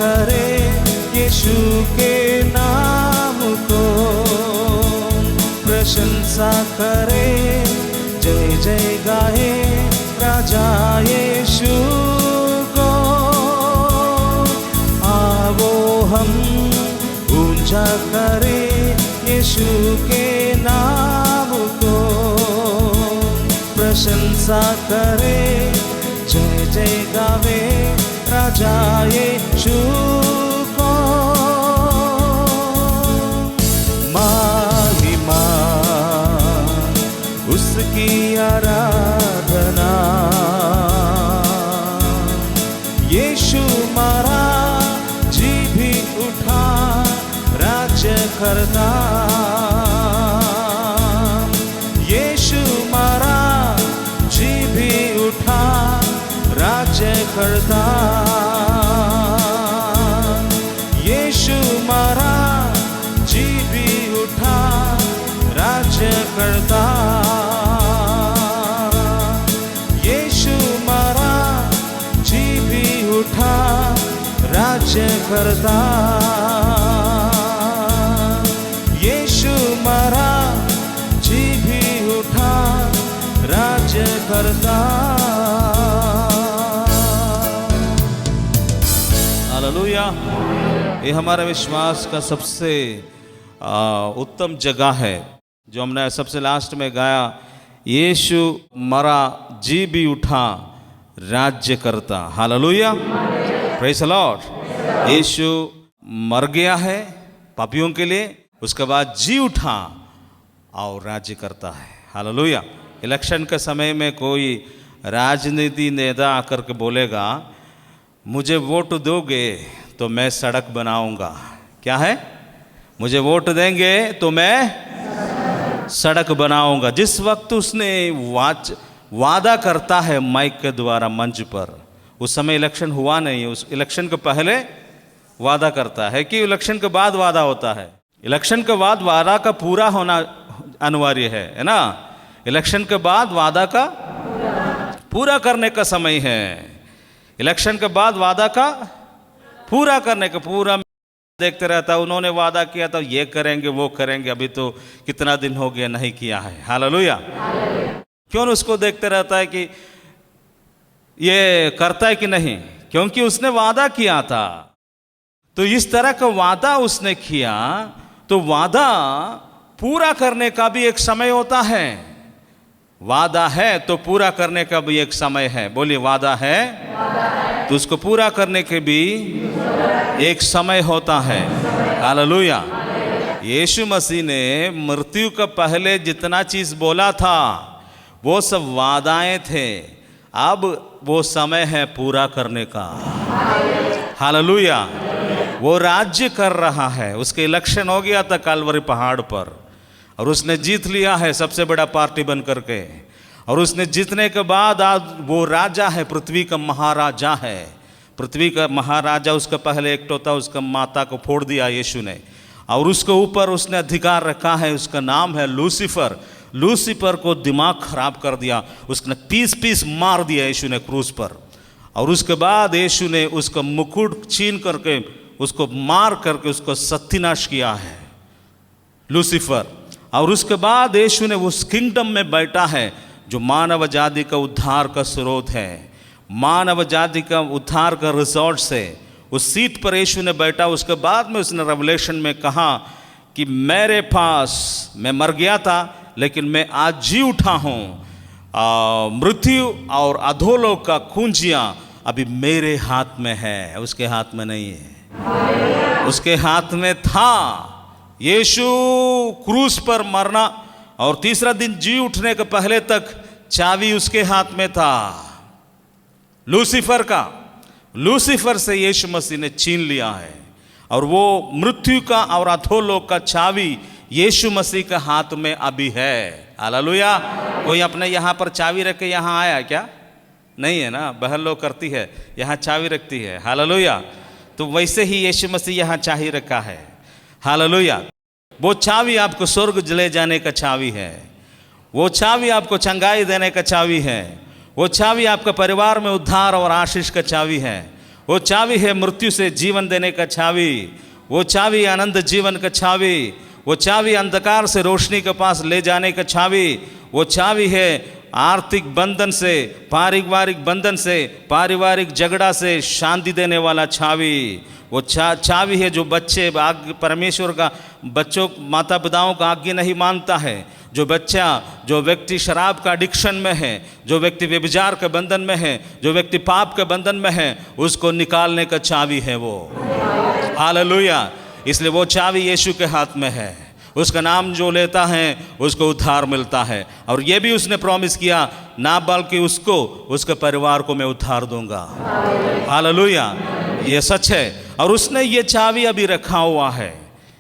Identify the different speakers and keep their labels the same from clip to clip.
Speaker 1: करे यीशु के नाम को, प्रशंसा करे, जय जय गाए राजा यीशु को। आओ हम ऊंचा करे यीशु के नाम को, प्रशंसा करे, जय जय गावे राजा यीशु को। महिमा उसकी आराधना, यीशु मारा जी भी उठा राज्य करता, यीशु मारा जी भी उठा राज्य करता, यीशु मारा जी भी उठा राज्य करता, यीशु मारा जी भी उठा राज्य करता, यीशु मारा जी भी उठा राज्य करता। हालेलुया। ये हमारे विश्वास का सबसे उत्तम जगह है जो हमने सबसे लास्ट में गाया, यीशु मरा जी भी उठा राज्य करता। Hallelujah, praise the Lord. Yeshu मर गया है पापियों के लिए, उसके बाद जी उठा और राज्य करता है। हालेलुया। इलेक्शन के समय में कोई राजनीति नेता आकर के बोलेगा, मुझे वोट दोगे तो मैं सड़क बनाऊंगा। क्या है? मुझे वोट देंगे तो मैं सड़क बनाऊंगा। जिस वक्त उसने वादा करता है माइक के द्वारा मंच पर, उस समय इलेक्शन हुआ नहीं, उस इलेक्शन के पहले वादा करता है कि इलेक्शन के बाद वादा होता है। इलेक्शन के बाद वादा का पूरा होना अनिवार्य है ना। इलेक्शन के बाद वादा का पूरा करने का समय है। इलेक्शन के बाद वादा का पूरा करने का पूरा देखते रहता है, उन्होंने वादा किया था ये करेंगे वो करेंगे, अभी तो कितना दिन हो गया नहीं किया है। हालेलुया। क्यों उसको देखते रहता है कि ये करता है कि नहीं? क्योंकि उसने वादा किया था। तो इस तरह का वादा उसने किया, तो वादा पूरा करने का भी एक समय होता है। वादा है तो पूरा करने का भी एक समय है। बोलिए, वादा है तो उसको पूरा करने के भी एक समय होता है। हालेलुया। यीशु मसीह ने मृत्यु का पहले जितना चीज बोला था वो सब वादाएं थे, अब वो समय है पूरा करने का। हालेलुया। वो राज्य कर रहा है। उसके इलेक्शन हो गया था कलवरी पहाड़ पर, और उसने जीत लिया है सबसे बड़ा पार्टी बन करके। और उसने जीतने के बाद आज वो राजा है, पृथ्वी का महाराजा है। पृथ्वी का महाराजा, उसका पहले एक तोता उसका माता को फोड़ दिया यीशु ने, और उसके ऊपर उसने अधिकार रखा है। उसका नाम है लूसीफर। लूसीफर को दिमाग खराब कर दिया, उसने पीस पीस मार दिया यीशु ने क्रूस पर। और उसके बाद यीशु ने उसका मुकुट छीन करके उसको मार करके उसको सत्यानाश किया है लूसीफर। और उसके बाद यीशु ने उस किंगडम में बैठा है जो मानव जाति का उद्धार का स्रोत है, मानव जाति का उद्धार का रिजॉर्ट से। उस सीट पर यीशु ने बैठा। उसके बाद में उसने रेवलेशन में कहा कि मेरे पास, मैं मर गया था लेकिन मैं आज जी उठा हूँ। मृत्यु और अधोलोक का कुंजियाँ अभी मेरे हाथ में है, उसके हाथ में नहीं है। उसके हाथ में था। यीशु क्रूस पर मरना और तीसरा दिन जी उठने के पहले तक चाबी उसके हाथ में था लूसीफर का। लूसीफर से यीशु मसीह ने छीन लिया है, और वो मृत्यु का और अधोलोक का चाबी यीशु मसीह के हाथ में अभी है। हालेलुया। कोई अपने यहाँ पर चाबी रख के यहाँ आया क्या? नहीं है ना, बहन लोग करती है, यहाँ चाबी रखती है। हालेलुया। तो वैसे ही यीशु मसीह यहाँ चाबी रखा है। हालेलुया। वो चाबी आपको स्वर्ग ले जाने का चाबी है। वो चाबी आपको चंगाई देने का चाबी है। वो चाबी आपके परिवार में उद्धार और आशीष का चाबी है। वो चाबी है मृत्यु से जीवन देने का चाबी, वो चाबी आनंद जीवन का चाबी, वो चाबी अंधकार से रोशनी के पास ले जाने का चाबी, वो चाबी है आर्थिक बंधन से, पारिवारिक बंधन से, पारिवारिक झगड़ा से शांति देने वाला चाबी। वो चाबी है जो बच्चे परमेश्वर का बच्चों माता पिताओं का आज्ञा नहीं मानता है, जो व्यक्ति शराब का एडिक्शन में है, जो व्यक्ति व्यभिचार के बंधन में है, जो व्यक्ति पाप के बंधन में है, उसको निकालने का चाबी है वो। हालेलुया। इसलिए वो चाबी यीशु के हाथ में है। उसका नाम जो लेता है उसको उद्धार मिलता है। और ये भी उसने प्रॉमिस किया, ना बल्कि उसको, उसके परिवार को मैं उद्धार दूंगा। हालेलुया। ये सच है। और उसने ये चाबी अभी रखा हुआ है।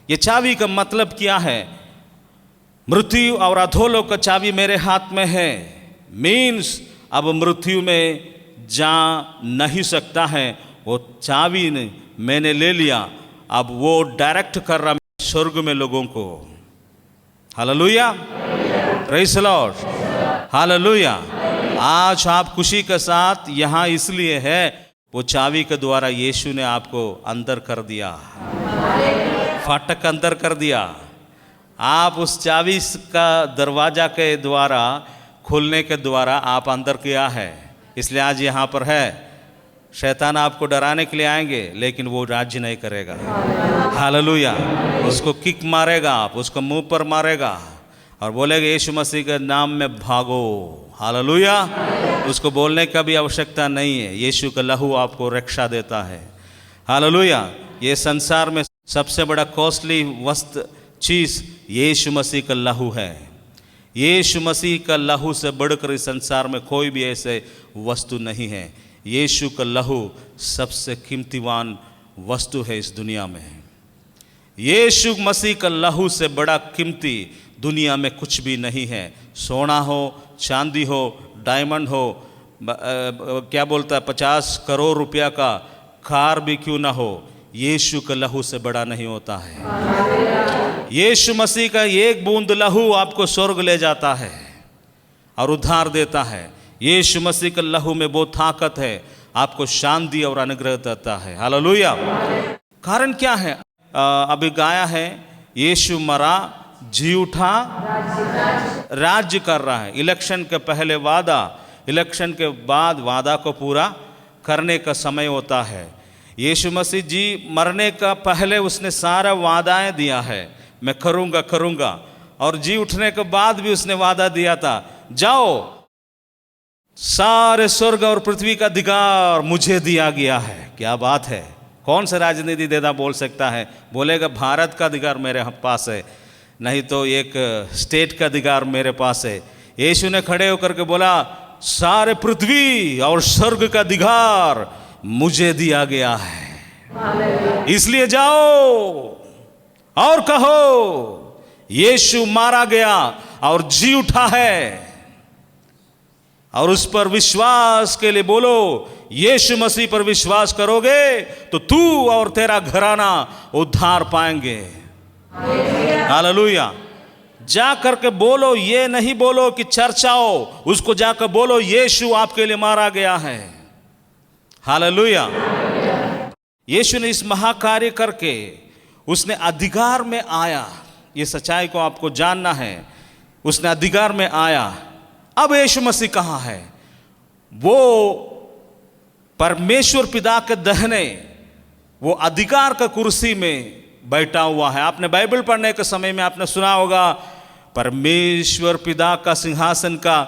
Speaker 1: ये चाबी का मतलब क्या है? मृत्यु और अधोलोक का चाबी मेरे हाथ में है, मीन्स अब मृत्यु में जा नहीं सकता है। वो चाबी मैंने ले लिया, अब वो डायरेक्ट कर रहा स्वर्ग में लोगों को। Hallelujah, praise the Lord, hallelujah. आज आप खुशी के साथ यहाँ इसलिए है, वो चाबी के द्वारा यीशु ने आपको अंदर कर दिया, फाटक अंदर कर दिया। आप उस चाबी का दरवाजा के द्वारा, खोलने के द्वारा आप अंदर किया है, इसलिए आज यहाँ पर है। शैतान आपको डराने के लिए आएंगे, लेकिन वो राज्य नहीं करेगा। हालेलुया। उसको किक मारेगा, आप उसको मुंह पर मारेगा और बोलेगा यीशु मसीह के नाम में भागो। हालेलुया। उसको बोलने का भी आवश्यकता नहीं है, यीशु का लहू आपको रक्षा देता है। हालेलुया। ये संसार में सबसे बड़ा कॉस्टली वस्तु चीज़ यीशु मसीह का लहू है। यीशु मसीह का लहू से बढ़कर इस संसार में कोई भी ऐसे वस्तु नहीं है। यीशु का लहू सबसे कीमतीवान वस्तु है इस दुनिया में। यीशु मसीह का लहू से बड़ा कीमती दुनिया में कुछ भी नहीं है। सोना हो, चांदी हो, डायमंड हो, क्या बोलता है 50 करोड़ रुपया का कार भी क्यों ना हो, यीशु का लहू से बड़ा नहीं होता है। यीशु मसीह का एक बूंद लहू आपको स्वर्ग ले जाता है और उद्धार देता है। यीशु मसीह के लहू में वो ताकत है, आपको शांति और अनुग्रह देता है। हालेलुया। कारण क्या है? अभी गाया है, यीशु मरा जी उठा राज्य कर रहा है। इलेक्शन के पहले वादा, इलेक्शन के बाद वादा को पूरा करने का समय होता है। यीशु मसीह जी मरने का पहले उसने सारा वादाएं दिया है, मैं करूँगा करूँगा, और जी उठने के बाद भी उसने वादा दिया था, जाओ सारे स्वर्ग और पृथ्वी का अधिकार मुझे दिया गया है। क्या बात है! कौन सा राजनीति देता बोल सकता है? बोलेगा भारत का अधिकार मेरे पास है, नहीं तो एक स्टेट का अधिकार मेरे पास है। यीशु ने खड़े होकर के बोला, सारे पृथ्वी और स्वर्ग का अधिकार मुझे दिया गया है, इसलिए जाओ और कहो यीशु मारा गया और जी उठा है, और उस पर विश्वास के लिए बोलो। यीशु मसीह पर विश्वास करोगे तो तू और तेरा घराना उद्धार पाएंगे। हालेलुया। जा करके बोलो, ये नहीं बोलो कि चर्चाओ, उसको जाकर बोलो यीशु आपके लिए मारा गया है। हालेलुया। यीशु ने इस महाकार्य करके उसने अधिकार में आया। ये सच्चाई को आपको जानना है, उसने अधिकार में आया। अब यीशु मसीह कहाँ है? वो परमेश्वर पिता के दहने, वो अधिकार का कुर्सी में बैठा हुआ है। आपने बाइबल पढ़ने के समय में आपने सुना होगा, परमेश्वर पिता का सिंहासन का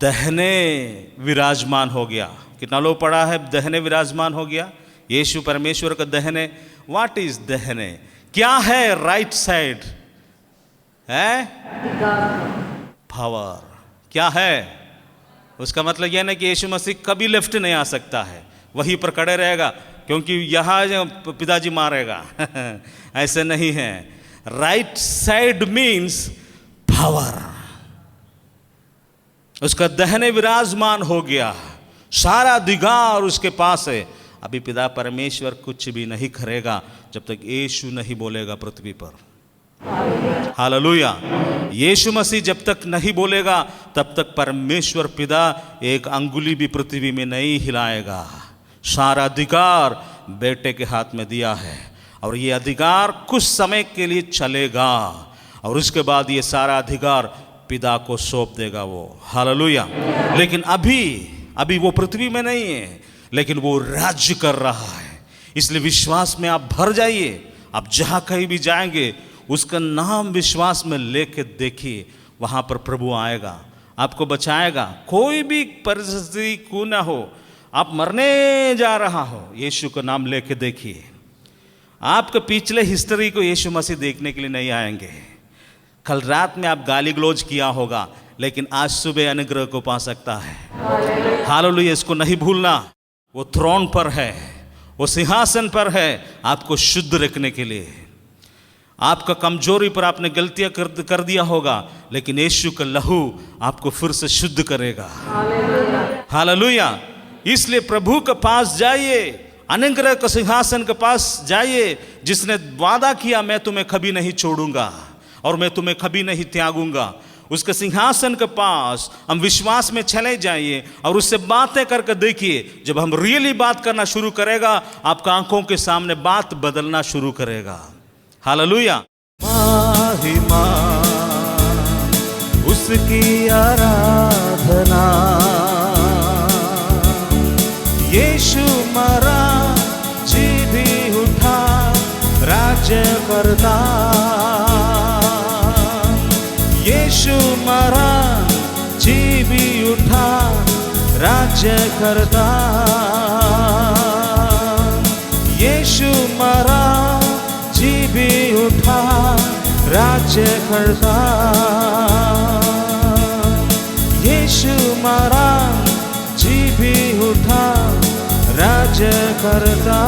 Speaker 1: दहने विराजमान हो गया। कितना लोग पढ़ा है दहने विराजमान हो गया? यीशु परमेश्वर का दहने। What is दहने? क्या है राइट साइड? है पावर। क्या है उसका मतलब यह नहीं कि यीशु मसीह कभी लेफ्ट नहीं आ सकता है, वहीं पर खड़े रहेगा क्योंकि यहाँ पिताजी मारेगा ऐसे नहीं है। Right side means power. उसका दहने विराजमान हो गया, सारा अधिकार उसके पास है। अभी पिता परमेश्वर कुछ भी नहीं करेगा जब तक यीशु नहीं बोलेगा पृथ्वी पर। हालेलुया। यीशु मसीह जब तक नहीं बोलेगा तब तक परमेश्वर पिता एक अंगुली भी पृथ्वी में नहीं हिलाएगा। सारा अधिकार बेटे के हाथ में दिया है और ये अधिकार कुछ समय के लिए चलेगा और उसके बाद ये सारा अधिकार पिता को सौंप देगा वो। हालेलुया। लेकिन अभी वो पृथ्वी में नहीं है, लेकिन वो राज्य कर रहा है। इसलिए विश्वास में आप भर जाइए। आप जहाँ कहीं भी जाएंगे उसका नाम विश्वास में लेके देखिए, वहाँ पर प्रभु आएगा, आपको बचाएगा। कोई भी परिस्थिति क्यों ना हो, आप मरने जा रहा हो, यीशु का नाम लेके देखिए। आपके पिछले हिस्ट्री को यीशु मसीह देखने के लिए नहीं आएंगे। कल रात में आप गाली गलौज किया होगा, लेकिन आज सुबह अनुग्रह को पा सकता है। हालेलुया। इसको नहीं भूलना। वो थ्रोन पर है, वो सिंहासन पर है, आपको शुद्ध रखने के लिए। आपका कमजोरी पर आपने गलतियां कर दिया होगा, लेकिन यीशु का लहू आपको फिर से शुद्ध करेगा। हालेलुया। इसलिए प्रभु के पास जाइए, अनुग्रह के सिंहासन के पास जाइए, जिसने वादा किया मैं तुम्हें कभी नहीं छोड़ूंगा और मैं तुम्हें कभी नहीं त्यागूंगा। उसके सिंहासन के पास हम विश्वास में चले जाइए और उससे बातें करके देखिए। जब हम रियली बात करना शुरू करेगा, आपका आंखों के सामने बात बदलना शुरू करेगा। हालेलुया। महिमा उसकी आराधना, यीशु मरा जी भी उठा राज्य करता। यीशु मरा जी भी उठा राज्य करता। यीशु मरा जी भी उठा राज्य करता। यीशु मरा जी भी उठा राज्य करता।